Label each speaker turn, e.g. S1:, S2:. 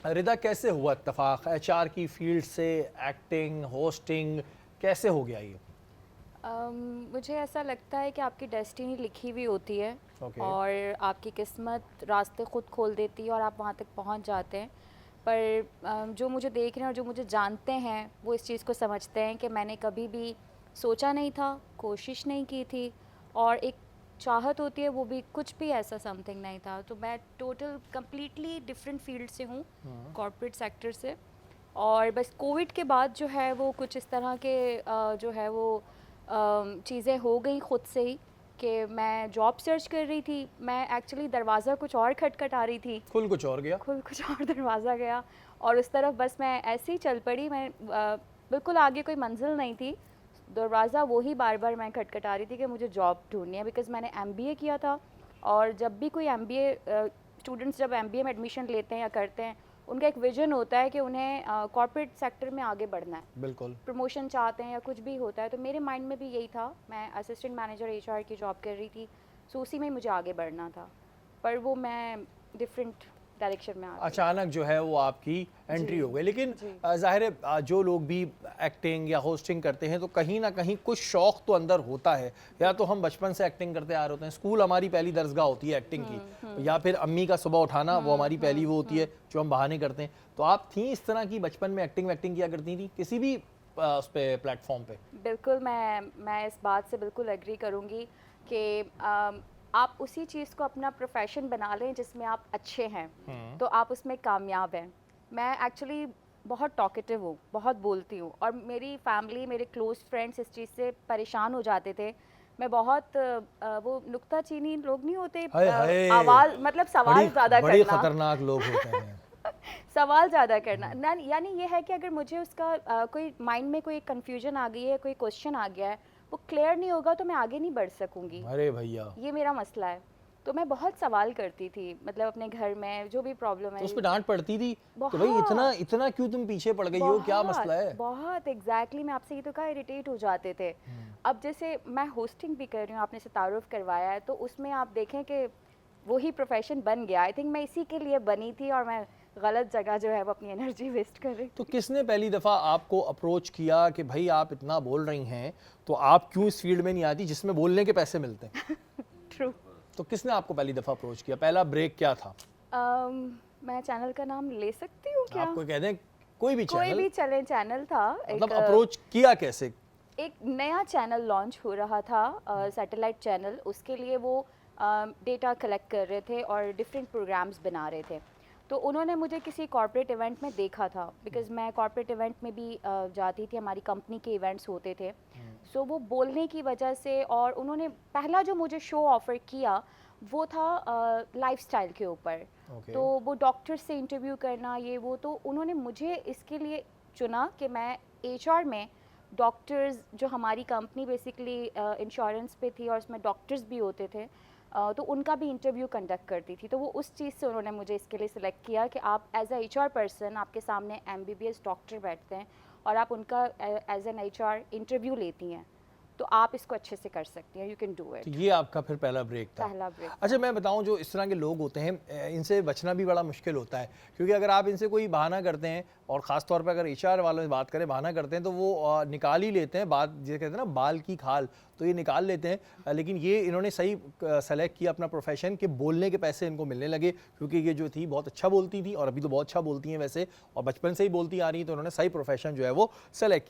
S1: रिदा, कैसे हुआ इत्तेफाक एचआर की फील्ड से एक्टिंग, होस्टिंग, कैसे हो गया ये?
S2: मुझे ऐसा लगता है कि आपकी डेस्टिनी लिखी हुई होती है
S1: ओके।
S2: और आपकी किस्मत रास्ते खुद खोल देती है और आप वहाँ तक पहुँच जाते हैं। पर जो मुझे देख रहे हैं और जो मुझे जानते हैं वो इस चीज़ को समझते हैं कि मैंने कभी भी सोचा नहीं था, कोशिश नहीं की थी, और एक चाहत होती है वो भी कुछ भी ऐसा समथिंग नहीं था। तो मैं टोटल कम्प्लीटली डिफरेंट फील्ड से हूँ, कॉर्पोरेट सेक्टर से। और बस कोविड के बाद जो है वो कुछ इस तरह के जो है वो चीज़ें हो गई खुद से ही कि मैं जॉब सर्च कर रही थी। मैं एक्चुअली दरवाज़ा कुछ और खटखटा रही थी,
S1: खुल कुछ और गया।
S2: खुद कुछ और दरवाज़ा गया और उस तरफ बस मैं ऐसे ही चल पड़ी। मैं बिल्कुल आगे कोई मंजिल नहीं थी, दरवाज़ा वही बार बार मैं खटखटा रही थी कि मुझे जॉब ढूंढनी है। बिकॉज़ मैंने एमबीए किया था और जब भी कोई एमबीए स्टूडेंट्स जब एमबीए में एडमिशन लेते हैं या करते हैं, उनका एक विजन होता है कि उन्हें कॉर्पोरेट सेक्टर में आगे बढ़ना है,
S1: बिल्कुल।
S2: प्रमोशन चाहते हैं या कुछ भी होता है। तो मेरे माइंड में भी यही था। मैं असिस्टेंट मैनेजर एचआर की जॉब कर रही थी, सो उसी में मुझे आगे बढ़ना था। पर वो मैं डिफरेंट डायरेक्शन में आ गई।
S1: अचानक जो है वो आपकी एंट्री
S2: जी,
S1: हो गई, लेकिन
S2: जी।
S1: जाहिर है जो लोग भी एक्टिंग या होस्टिंग करते हैं तो कहीं ना कहीं कुछ शौक तो अंदर होता है। या तो हम बचपन से एक्टिंग करते आ रहे होते हैं, स्कूल हमारी पहली दरसगाह होती है एक्टिंग की, या फिर अम्मी का सुबह उठाना वो हमारी पहली वो होती है जो हम बहाने करते हैं। तो आप थी इस तरह की, बचपन में एक्टिंग वैक्टिंग किया करती थी किसी भी उस पे प्लेटफॉर्म पे?
S2: बिल्कुल, मैं इस बात से बिल्कुल एग्री करूँगी कि आप उसी चीज़ को अपना प्रोफेशन बना लें जिसमें आप अच्छे हैं, तो आप उसमें कामयाब हैं। मैं एक्चुअली बहुत टॉकेटिव हूँ, बहुत बोलती हूँ, और मेरी फैमिली, मेरे क्लोज़ फ्रेंड्स इस चीज़ से परेशान हो जाते थे। मैं बहुत वो नुक्ताचीनी लोग नहीं होते,
S1: हाय हाय,
S2: आवाज़ मतलब
S1: बड़ी
S2: सवाल ज़्यादा
S1: बड़ी
S2: करना।
S1: खतरनाक लोग होते हैं।
S2: सवाल ज़्यादा करना ना, यानी ये है कि अगर मुझे उसका कोई माइंड में कोई कंफ्यूजन आ गई है, कोई क्वेश्चन आ गया है, वो क्लियर नहीं होगा तो मैं आगे नहीं बढ़ सकूंगी।
S1: अरे भैया,
S2: ये मेरा मसला है। तो मैं बहुत सवाल करती थी, मतलब अपने घर में जो भी प्रॉब्लम
S1: तो
S2: है।
S1: उस पे डांट पड़ती थी कि भाई इतना
S2: बहुत
S1: इतना क्यों तुम पीछे पड़ गई हो, क्या
S2: बहुत
S1: मसला है?
S2: बहुत एग्जैक्टली मैं आपसे ये तो कहा, इरिटेट हो जाते थे। अब जैसे मैं होस्टिंग भी कर रही हूँ, आपने से तारुफ करवाया है, तो उसमें आप देखें कि वही प्रोफेशन बन गया। आई थिंक मैं इसी के लिए बनी थी और मैं गलत जगह जो है वो अपनी एनर्जी वेस्ट कर रही
S1: तो
S2: थी।
S1: किसने पहली दफ़ा आपको अप्रोच किया कि भाई आप इतना बोल रही हैं तो आप क्यों इस फील्ड में नहीं आती जिसमें बोलने के पैसे मिलते हैं?
S2: ट्रू।
S1: तो किसने आपको पहली दफ़ा अप्रोच किया? पहला ब्रेक क्या था?
S2: मैं चैनल का नाम ले सकती हूँ क्या?
S1: आपको कह दें कोई भी
S2: कोई
S1: चैनल,
S2: भी चले चैनल था।
S1: मतलब अप्रोच किया कैसे?
S2: एक नया चैनल लॉन्च हो रहा था, सैटेलाइट चैनल। उसके लिए वो डेटा कलेक्ट कर रहे थे और डिफरेंट प्रोग्राम्स बना रहे थे। तो उन्होंने मुझे किसी कॉर्पोरेट इवेंट में देखा था, बिकॉज़ मैं कॉर्पोरेट इवेंट में भी जाती थी, हमारी कंपनी के इवेंट्स होते थे। सो वो बोलने की वजह से, और उन्होंने पहला जो मुझे शो ऑफ़र किया वो था लाइफस्टाइल के ऊपर।
S1: ओके।
S2: तो वो डॉक्टर से इंटरव्यू करना, ये वो, तो उन्होंने मुझे इसके लिए चुना कि मैं एचआर में डॉक्टर्स, जो हमारी कंपनी बेसिकली इंश्योरेंस पे थी और उसमें डॉक्टर्स भी होते थे, तो उनका भी इंटरव्यू कंडक्ट करती थी। तो वो उस चीज़ से उन्होंने मुझे इसके लिए सिलेक्ट किया कि आप एज अ एचआर पर्सन, आपके सामने एमबीबीएस डॉक्टर बैठते हैं और आप उनका एज एन एचआर इंटरव्यू लेती हैं, तो आप इसको अच्छे से कर सकती हैं, यू कैन डू
S1: तो
S2: इट।
S1: ये आपका फिर पहला ब्रेक था।
S2: पहला ब्रेक
S1: अच्छा,
S2: था।
S1: मैं बताऊं, जो इस तरह के लोग होते हैं इनसे बचना भी बड़ा मुश्किल होता है, क्योंकि अगर आप इनसे कोई बहाना करते हैं, और ख़ास तौर पर अगर एचआर वालों से बात करें, बहाना करते हैं, तो वो निकाल ही लेते हैं बात, जिसे कहते हैं ना बाल की खाल, तो ये निकाल लेते हैं। लेकिन ये इन्होंने सही सेलेक्ट किया अपना प्रोफेशन कि बोलने के पैसे इनको मिलने लगे, क्योंकि ये जो थी बहुत अच्छा बोलती थी और अभी तो बहुत अच्छा बोलती हैं वैसे, और बचपन से ही बोलती आ रही हैं, तो उन्होंने सही प्रोफेशन जो है वो सेलेक्ट किया।